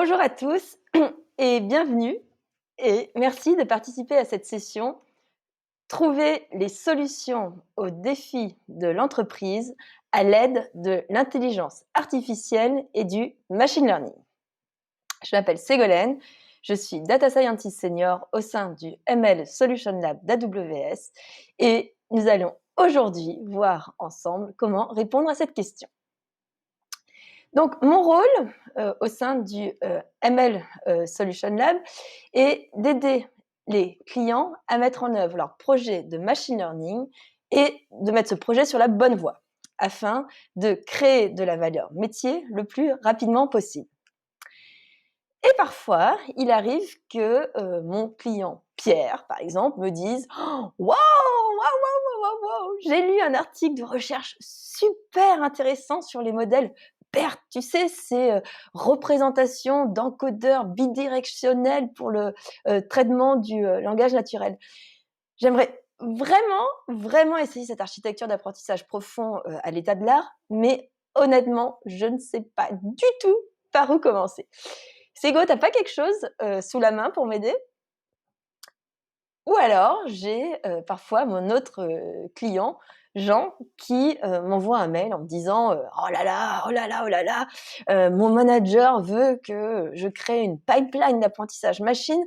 Bonjour à tous et bienvenue et merci de participer à cette session «Trouver les solutions aux défis de l'entreprise à l'aide de l'intelligence artificielle et du machine learning». Je m'appelle Ségolène, je suis data scientist senior au sein du ML Solution Lab d'AWS et nous allons aujourd'hui voir ensemble comment répondre à cette question. Donc, mon rôle au sein du ML Solution Lab est d'aider les clients à mettre en œuvre leur projet de machine learning et de mettre ce projet sur la bonne voie afin de créer de la valeur métier le plus rapidement possible. Et parfois, il arrive que mon client Pierre, par exemple, me dise «Waouh, waouh, waouh, waouh, waouh, j'ai lu un article de recherche super intéressant sur les modèles BERT, tu sais, ces représentations d'encodeurs bidirectionnels pour le traitement du langage naturel. J'aimerais vraiment, vraiment essayer cette architecture d'apprentissage profond à l'état de l'art, mais honnêtement, je ne sais pas du tout par où commencer. Ségo, t'as pas quelque chose sous la main pour m'aider? Ou alors, j'ai parfois mon autre client, Jean, qui m'envoie un mail en me disant oh là là, oh là là, oh là là, mon manager veut que je crée une pipeline d'apprentissage machine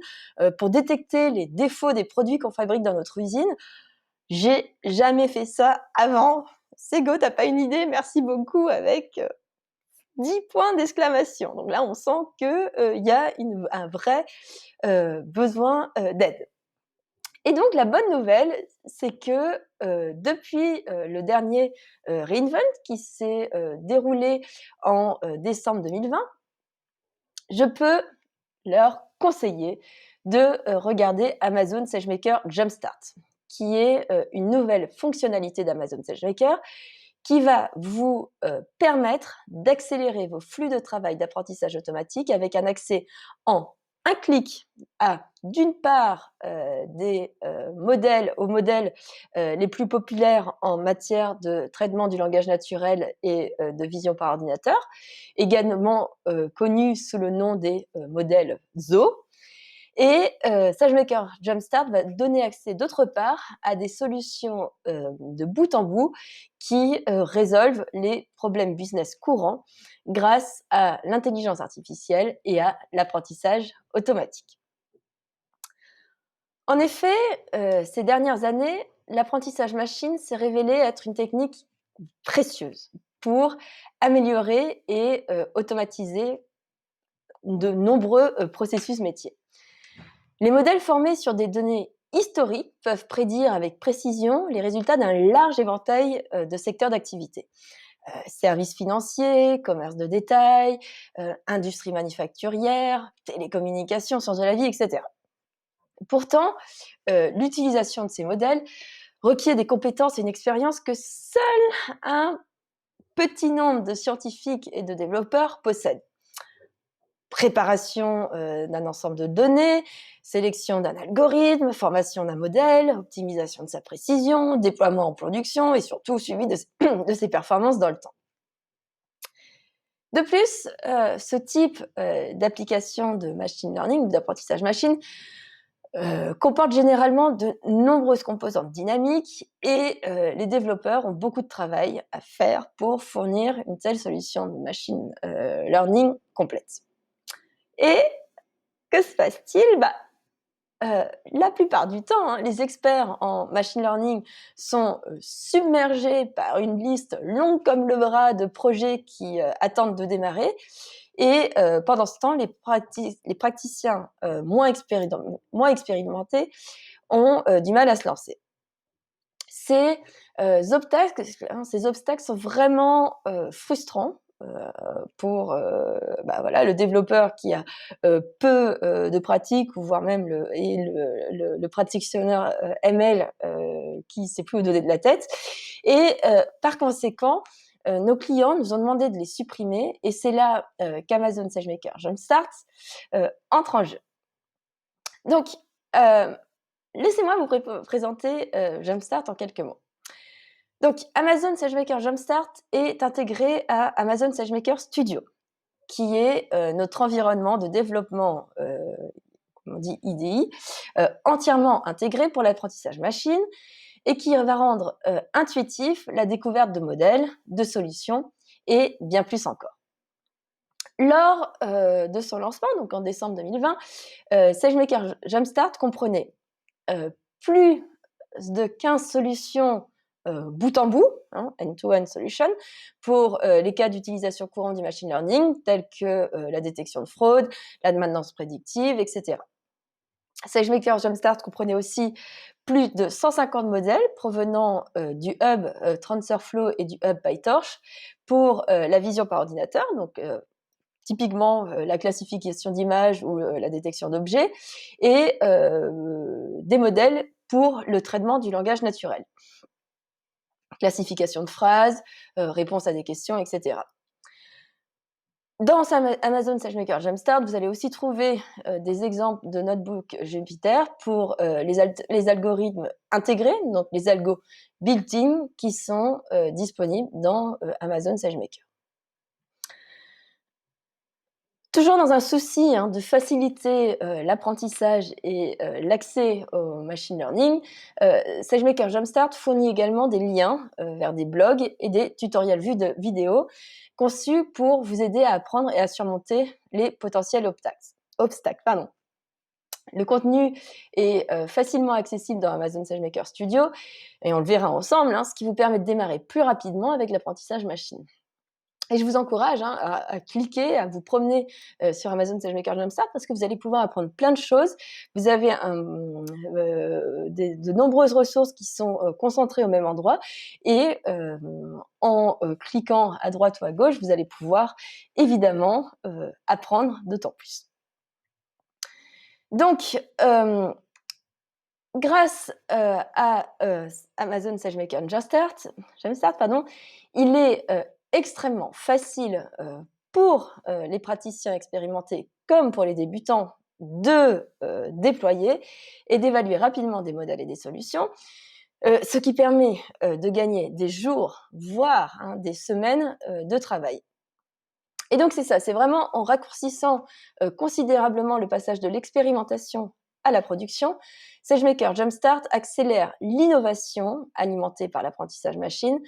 pour détecter les défauts des produits qu'on fabrique dans notre usine. J'ai jamais fait ça avant. Ségo, t'as pas une idée? Merci beaucoup avec 10 points d'exclamation. Donc là, on sent qu'il y a un vrai besoin d'aide. Et donc, la bonne nouvelle, c'est que depuis le dernier re:Invent qui s'est déroulé en décembre 2020, je peux leur conseiller de regarder Amazon SageMaker Jumpstart, qui est une nouvelle fonctionnalité d'Amazon SageMaker qui va vous permettre d'accélérer vos flux de travail d'apprentissage automatique avec un accès en un clic à, d'une part, aux modèles les plus populaires en matière de traitement du langage naturel et de vision par ordinateur, également connus sous le nom des modèles ZO. Et SageMaker Jumpstart va donner accès d'autre part à des solutions de bout en bout qui résolvent les problèmes business courants grâce à l'intelligence artificielle et à l'apprentissage automatique. En effet, ces dernières années, l'apprentissage machine s'est révélé être une technique précieuse pour améliorer et automatiser de nombreux processus métiers. Les modèles formés sur des données historiques peuvent prédire avec précision les résultats d'un large éventail de secteurs d'activité. Services financiers, commerce de détail, industrie manufacturière, télécommunications, sciences de la vie, etc. Pourtant, l'utilisation de ces modèles requiert des compétences et une expérience que seul un petit nombre de scientifiques et de développeurs possèdent. Préparation d'un ensemble de données, sélection d'un algorithme, formation d'un modèle, optimisation de sa précision, déploiement en production et surtout suivi de ses performances dans le temps. De plus, ce type d'application de machine learning ou d'apprentissage machine comporte généralement de nombreuses composantes dynamiques et les développeurs ont beaucoup de travail à faire pour fournir une telle solution de machine learning complète. Et que se passe-t-il? La plupart du temps, les experts en machine learning sont submergés par une liste longue comme le bras de projets qui attendent de démarrer. Et pendant ce temps, les praticiens moins expérimentés ont du mal à se lancer. Ces obstacles sont vraiment frustrants pour le développeur qui a peu de pratique, ou voire même le practitioner ML qui ne sait plus où donner de la tête. Et par conséquent, nos clients nous ont demandé de les supprimer, et c'est là qu'Amazon SageMaker Jumpstart entre en jeu. Donc, laissez-moi vous présenter Jumpstart en quelques mots. Donc, Amazon SageMaker Jumpstart est intégré à Amazon SageMaker Studio, qui est notre environnement de développement, comme on dit IDI, entièrement intégré pour l'apprentissage machine et qui va rendre intuitif la découverte de modèles, de solutions et bien plus encore. Lors de son lancement, donc en décembre 2020, SageMaker Jumpstart comprenait plus de 15 solutions bout en bout, hein, end-to-end solution, pour les cas d'utilisation courante du machine learning, tels que la détection de fraude, la maintenance prédictive, etc. SageMaker Jumpstart comprenait aussi plus de 150 modèles provenant du hub TensorFlow et du hub PyTorch pour la vision par ordinateur, donc typiquement la classification d'images ou la détection d'objets, et des modèles pour le traitement du langage naturel. Classification de phrases, réponse à des questions, etc. Dans Amazon SageMaker Jumpstart, vous allez aussi trouver des exemples de notebook Jupyter pour les algorithmes intégrés, donc les algos built-in qui sont disponibles dans Amazon SageMaker. Toujours dans un souci de faciliter l'apprentissage et l'accès au machine learning, SageMaker Jumpstart fournit également des liens vers des blogs et des tutoriels vidéo conçus pour vous aider à apprendre et à surmonter les potentiels obstacles. Le contenu est facilement accessible dans Amazon SageMaker Studio et on le verra ensemble, ce qui vous permet de démarrer plus rapidement avec l'apprentissage machine. Et je vous encourage à cliquer, à vous promener sur Amazon SageMaker Jumpstart parce que vous allez pouvoir apprendre plein de choses. Vous avez de nombreuses ressources qui sont concentrées au même endroit et en cliquant à droite ou à gauche, vous allez pouvoir évidemment apprendre d'autant plus. Donc, grâce à Amazon SageMaker Jumpstart, il est extrêmement facile pour les praticiens expérimentés comme pour les débutants de déployer et d'évaluer rapidement des modèles et des solutions, ce qui permet de gagner des jours, voire des semaines de travail. Et donc c'est ça, c'est vraiment en raccourcissant considérablement le passage de l'expérimentation à la production, SageMaker Jumpstart accélère l'innovation alimentée par l'apprentissage machine,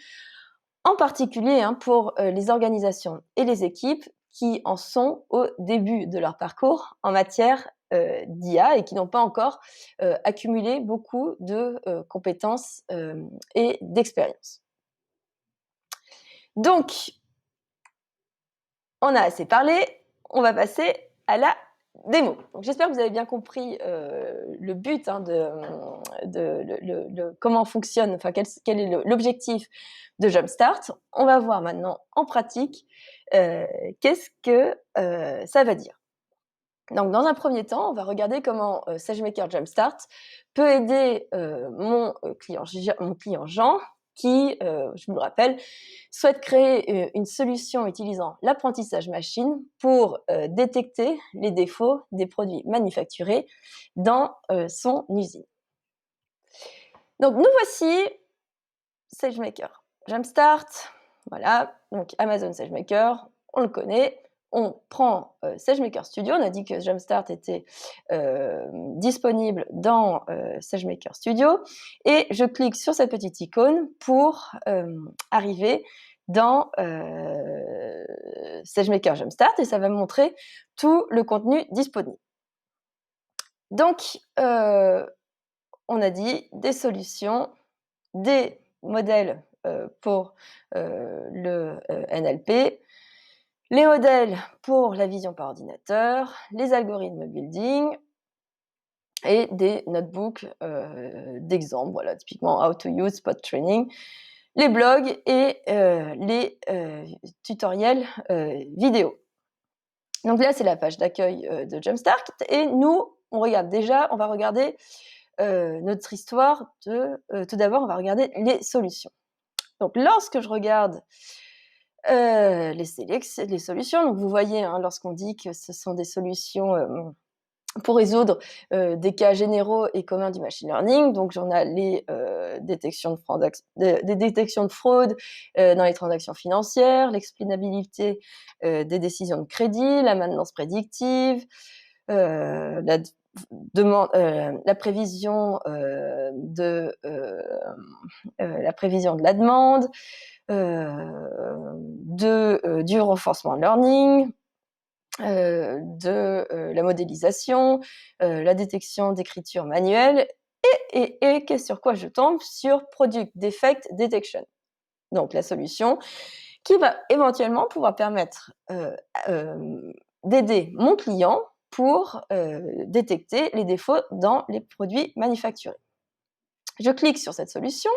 en particulier pour les organisations et les équipes qui en sont au début de leur parcours en matière d'IA et qui n'ont pas encore accumulé beaucoup de compétences et d'expérience. Donc, on a assez parlé, on va passer à la démo. Donc, j'espère que vous avez bien compris le but comment fonctionne, quel est l'objectif de Jumpstart. On va voir maintenant en pratique qu'est-ce que ça va dire. Donc, dans un premier temps, on va regarder comment SageMaker Jumpstart peut aider mon client Jean, qui, je vous le rappelle, souhaite créer une solution utilisant l'apprentissage machine pour détecter les défauts des produits manufacturés dans son usine. Donc, nous voici SageMaker Jumpstart, voilà, donc Amazon SageMaker, on le connaît. On prend SageMaker Studio, on a dit que Jumpstart était disponible dans SageMaker Studio, et je clique sur cette petite icône pour arriver dans SageMaker Jumpstart, et ça va me montrer tout le contenu disponible. Donc, on a dit des solutions, des modèles pour le NLP, les modèles pour la vision par ordinateur, les algorithmes building et des notebooks d'exemple, voilà, typiquement How to Use Spot Training, les blogs et les tutoriels vidéo. Donc là, c'est la page d'accueil de Jumpstart et nous, on va regarder notre histoire tout d'abord, on va regarder les solutions. Donc, lorsque je regarde les solutions, donc vous voyez, lorsqu'on dit que ce sont des solutions pour résoudre des cas généraux et communs du machine learning. Donc, j'en ai les détections des détections de fraude dans les transactions financières, l'explainabilité des décisions de crédit, la maintenance prédictive, la prévision la prévision de la demande, du renforcement learning, de la modélisation, la détection d'écriture manuelle et sur quoi je tombe? Sur Product Defect Detection. Donc la solution qui va éventuellement pouvoir permettre d'aider mon client pour détecter les défauts dans les produits manufacturés. Je clique sur cette solution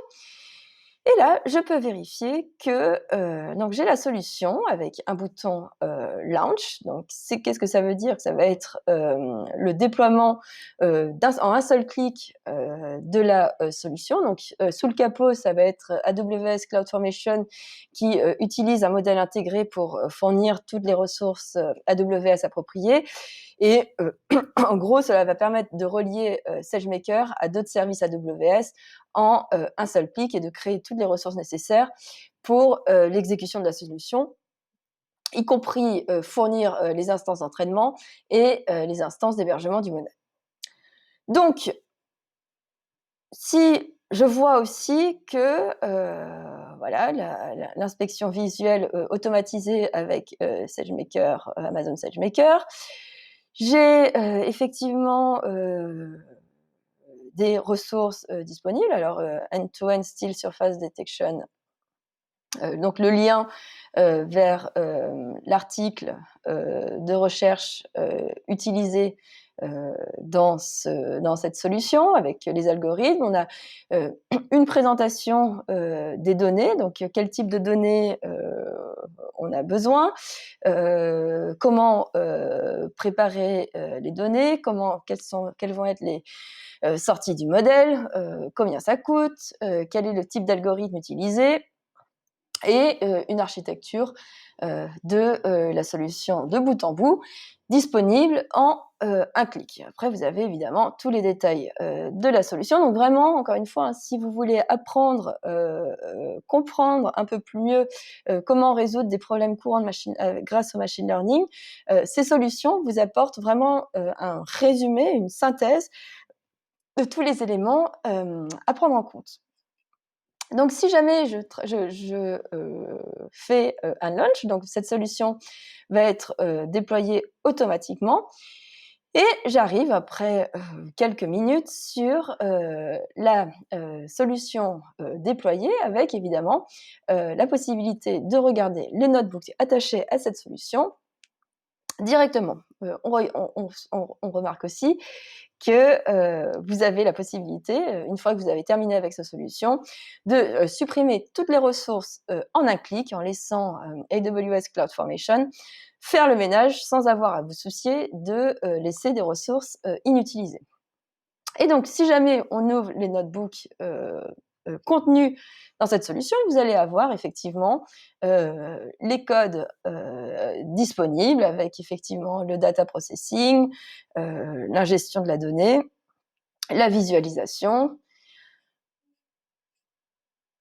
et là, je peux vérifier que donc j'ai la solution avec un bouton Launch. Donc, qu'est-ce que ça veut dire? Que ça va être le déploiement en un seul clic de la solution. Donc, sous le capot, ça va être AWS CloudFormation qui utilise un modèle intégré pour fournir toutes les ressources AWS appropriées. Et en gros, cela va permettre de relier SageMaker à d'autres services AWS en un seul clic et de créer toutes les ressources nécessaires pour l'exécution de la solution, y compris fournir les instances d'entraînement et les instances d'hébergement du modèle. Donc, si je vois aussi que voilà, l'inspection visuelle automatisée avec SageMaker, Amazon SageMaker, j'ai effectivement des ressources disponibles. Alors, End-to-End Still Surface Detection, donc le lien vers l'article de recherche utilisé dans cette solution avec les algorithmes. On a une présentation des données, donc quel type de données on a besoin, comment préparer les données, quelles vont être les sorties du modèle, combien ça coûte, quel est le type d'algorithme utilisé, et une architecture de la solution de bout en bout, disponible en un clic. Après, vous avez évidemment tous les détails de la solution. Donc vraiment, encore une fois, hein, si vous voulez apprendre, comprendre un peu plus mieux comment résoudre des problèmes courants grâce au machine learning, ces solutions vous apportent vraiment un résumé, une synthèse de tous les éléments à prendre en compte. Donc, si jamais je fais un launch, donc cette solution va être déployée automatiquement et j'arrive après quelques minutes sur la solution déployée avec évidemment la possibilité de regarder les notebooks attachés à cette solution directement. On remarque aussi que vous avez la possibilité, une fois que vous avez terminé avec cette solution, de supprimer toutes les ressources en un clic, en laissant AWS CloudFormation faire le ménage sans avoir à vous soucier de laisser des ressources inutilisées. Et donc, si jamais on ouvre les notebooks contenus dans cette solution, vous allez avoir effectivement les codes disponibles avec effectivement le data processing, l'ingestion de la donnée, la visualisation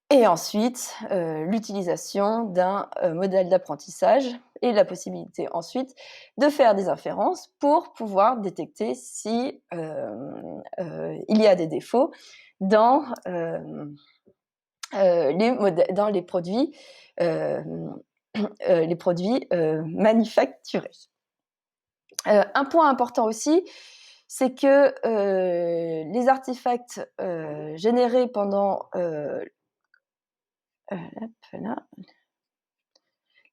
et ensuite l'utilisation d'un modèle d'apprentissage et la possibilité ensuite de faire des inférences pour pouvoir détecter si il y a des défauts dans les produits manufacturés. Un point important aussi, c'est que les artefacts générés pendant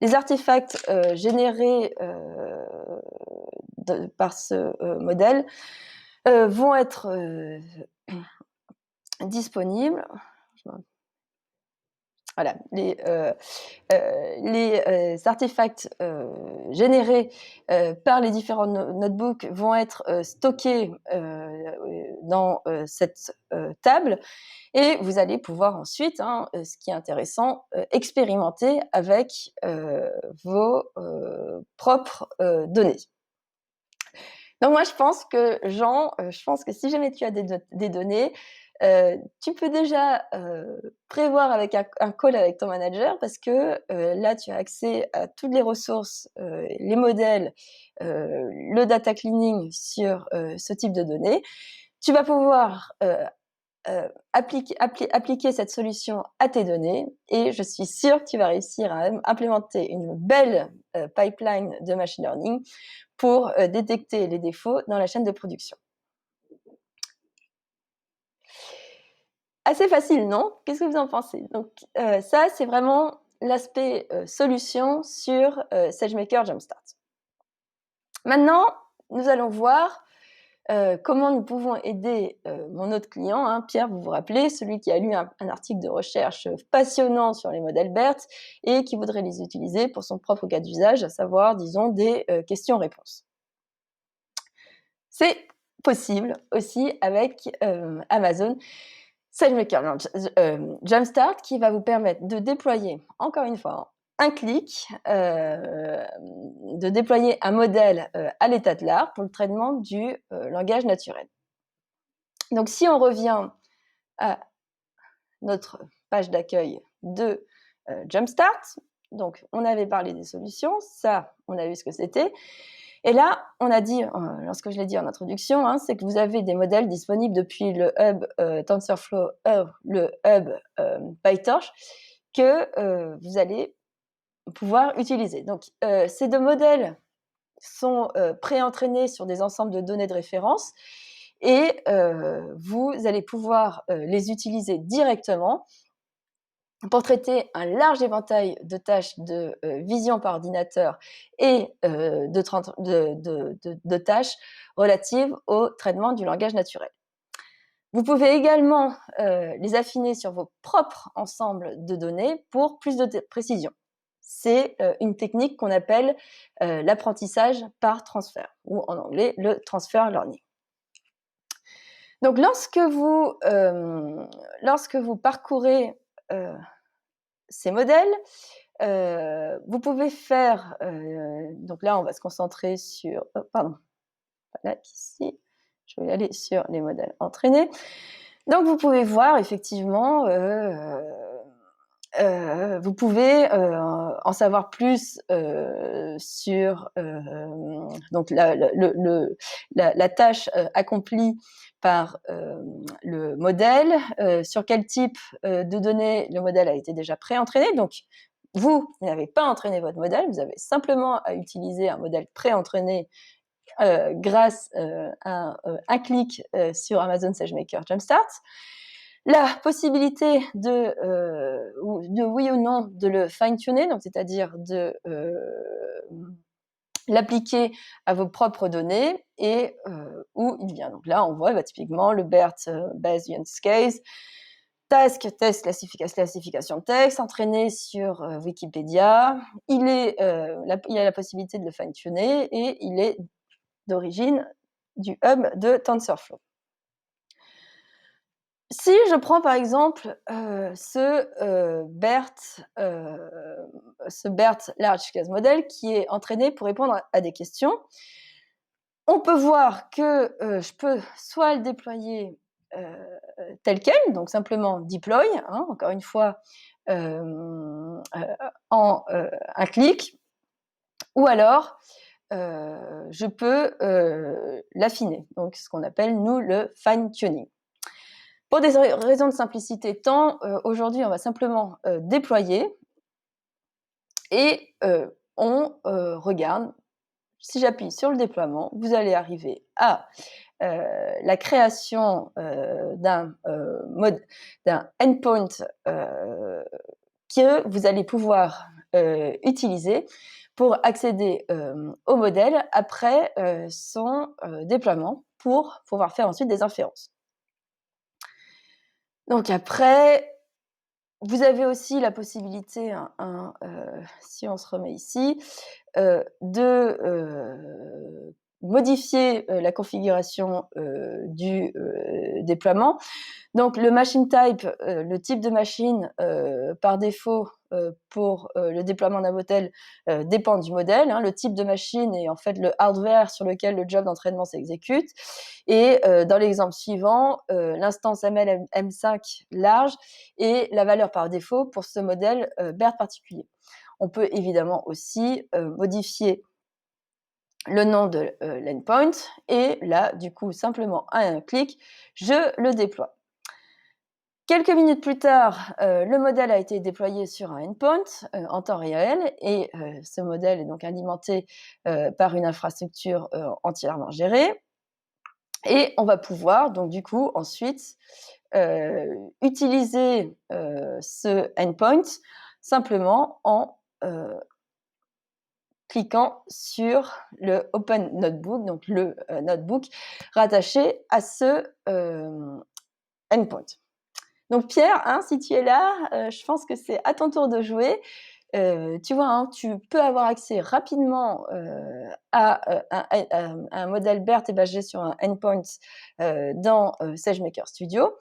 les artefacts générés par ce modèle vont être disponibles. Voilà, les artefacts générés par les différents notebooks vont être stockés dans cette table et vous allez pouvoir ensuite, ce qui est intéressant, expérimenter avec vos propres données. Donc moi, je pense que si jamais tu as des données, tu peux déjà, prévoir avec un call avec ton manager parce que, là, tu as accès à toutes les ressources, les modèles, le data cleaning sur, ce type de données. Tu vas pouvoir, appliquer cette solution à tes données et je suis sûre que tu vas réussir à implémenter une belle, pipeline de machine learning pour détecter les défauts dans la chaîne de production. Assez facile, non? Qu'est-ce que vous en pensez? Donc ça, c'est vraiment l'aspect solution sur SageMaker Jumpstart. Maintenant, nous allons voir comment nous pouvons aider mon autre client, hein, Pierre, vous vous rappelez, celui qui a lu un article de recherche passionnant sur les modèles BERT et qui voudrait les utiliser pour son propre cas d'usage, à savoir, disons, des questions-réponses. C'est possible aussi avec Amazon SageMaker Jumpstart qui va vous permettre de déployer, encore une fois, un clic, de déployer un modèle à l'état de l'art pour le traitement du langage naturel. Donc, si on revient à notre page d'accueil de Jumpstart, donc on avait parlé des solutions, ça, on a vu ce que c'était. Et là, on a dit, lorsque je l'ai dit en introduction, hein, c'est que vous avez des modèles disponibles depuis le hub TensorFlow, le hub PyTorch, que vous allez pouvoir utiliser. Donc, ces deux modèles sont pré-entraînés sur des ensembles de données de référence et vous allez pouvoir les utiliser directement pour traiter un large éventail de tâches de vision par ordinateur et de tâches relatives au traitement du langage naturel. Vous pouvez également les affiner sur vos propres ensembles de données pour plus de précision. C'est une technique qu'on appelle l'apprentissage par transfert, ou en anglais le transfer learning. Donc lorsque vous parcourez ces modèles, vous pouvez faire, donc là on va se concentrer sur, voilà, ici, je vais aller sur les modèles entraînés. Donc vous pouvez voir effectivement, vous pouvez en savoir plus sur donc la tâche accomplie par le modèle, sur quel type de données le modèle a été déjà pré-entraîné. Donc vous n'avez pas entraîné votre modèle, vous avez simplement à utiliser un modèle pré-entraîné grâce à un clic sur Amazon SageMaker Jumpstart. La possibilité de oui ou non de le fine-tuner, donc c'est-à-dire de l'appliquer à vos propres données et où il vient. Donc là, on voit typiquement le BERT Base Use Case, task, test, classification de texte, entraîné sur Wikipédia. Il y a la possibilité de le fine-tuner et il est d'origine du hub de TensorFlow. Si je prends par exemple ce BERT Large Case Model qui est entraîné pour répondre à des questions, on peut voir que je peux soit le déployer tel quel, donc simplement deploy, hein, encore une fois, en un clic, ou alors je peux l'affiner, donc ce qu'on appelle nous le fine-tuning. Pour des raisons de simplicité, tant aujourd'hui on va simplement déployer et on regarde. Si j'appuie sur le déploiement, vous allez arriver à la création d'un endpoint que vous allez pouvoir utiliser pour accéder au modèle après son déploiement pour pouvoir faire ensuite des inférences. Donc après, vous avez aussi la possibilité, si on se remet ici, modifier la configuration du déploiement. Donc le machine type, le type de machine par défaut pour le déploiement d'un modèle dépend du modèle. Le type de machine est en fait le hardware sur lequel le job d'entraînement s'exécute. Et dans l'exemple suivant, l'instance ML M5 large est la valeur par défaut pour ce modèle BERT particulier. On peut évidemment aussi modifier le nom de l'endpoint et là, du coup, simplement à un clic, je le déploie. Quelques minutes plus tard, le modèle a été déployé sur un endpoint en temps réel et ce modèle est donc alimenté par une infrastructure entièrement gérée. Et on va pouvoir donc du coup ensuite utiliser ce endpoint simplement en cliquant sur le Open Notebook, donc le notebook rattaché à ce endpoint. Donc Pierre, si tu es là, je pense que c'est à ton tour de jouer. Tu vois, tu peux avoir accès rapidement à un modèle BERT hébergé sur un endpoint dans SageMaker Studio.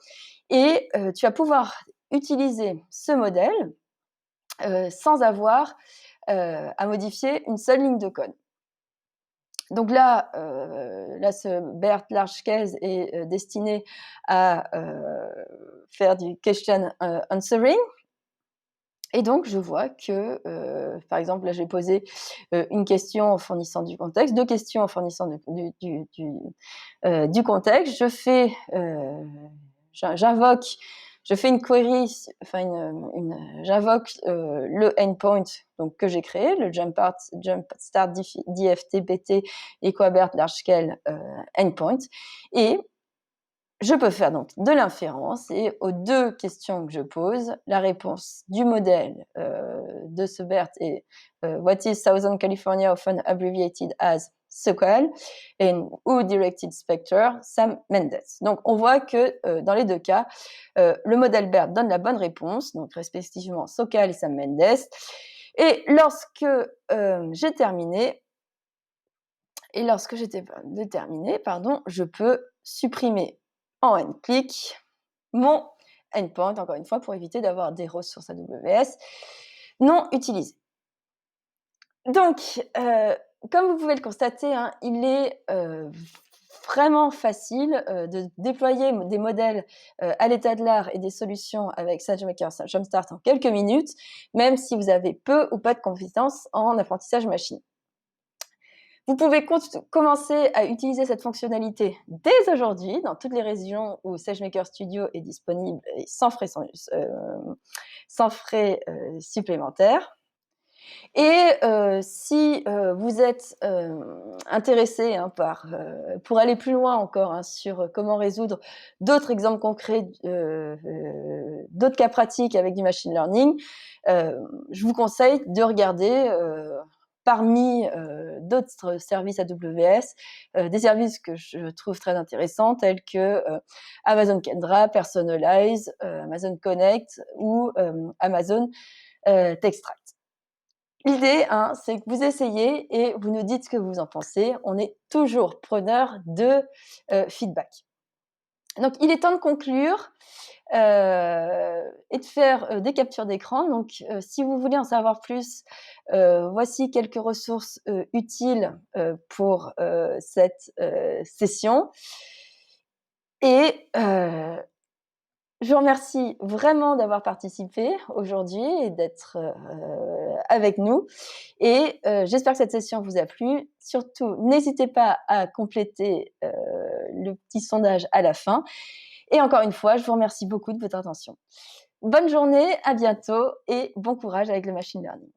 Et tu vas pouvoir utiliser ce modèle sans avoir à modifier une seule ligne de code. Donc là, ce BERT large case est destiné à faire du question answering. Et donc, je vois que, par exemple, là, j'ai posé une question en fournissant du contexte, deux questions en fournissant du contexte. Je fais une query, j'invoque le endpoint donc, que j'ai créé, le jumpstart dftpt equabert large scale endpoint. Et je peux faire donc de l'inférence et aux deux questions que je pose, la réponse du modèle de ce BERT est What is Southern California often abbreviated as SOCAL and Who directed Spectre? Sam Mendes. Donc on voit que dans les deux cas, le modèle BERT donne la bonne réponse, donc respectivement SOCAL et Sam Mendes. Et lorsque j'ai terminé, je peux supprimer en un clic mon endpoint, encore une fois, pour éviter d'avoir des ressources AWS non utilisées. Donc, comme vous pouvez le constater, il est vraiment facile de déployer des modèles à l'état de l'art et des solutions avec SageMaker Jumpstart en quelques minutes, même si vous avez peu ou pas de compétences en apprentissage machine. Vous pouvez commencer à utiliser cette fonctionnalité dès aujourd'hui dans toutes les régions où SageMaker Studio est disponible et sans frais supplémentaires. Et si vous êtes intéressé pour aller plus loin encore sur comment résoudre d'autres exemples concrets, d'autres cas pratiques avec du machine learning, je vous conseille de regarder parmi d'autres services AWS, des services que je trouve très intéressants, tels que Amazon Kendra, Personalize, Amazon Connect ou Amazon Textract. L'idée, c'est que vous essayez et vous nous dites ce que vous en pensez. On est toujours preneur de feedback. Donc, il est temps de conclure et de faire des captures d'écran. Donc, si vous voulez en savoir plus, voici quelques ressources utiles pour cette session. Et je vous remercie vraiment d'avoir participé aujourd'hui et d'être avec nous. Et j'espère que cette session vous a plu. Surtout, n'hésitez pas à compléter le petit sondage à la fin. Et encore une fois, je vous remercie beaucoup de votre attention. Bonne journée, à bientôt et bon courage avec le machine learning.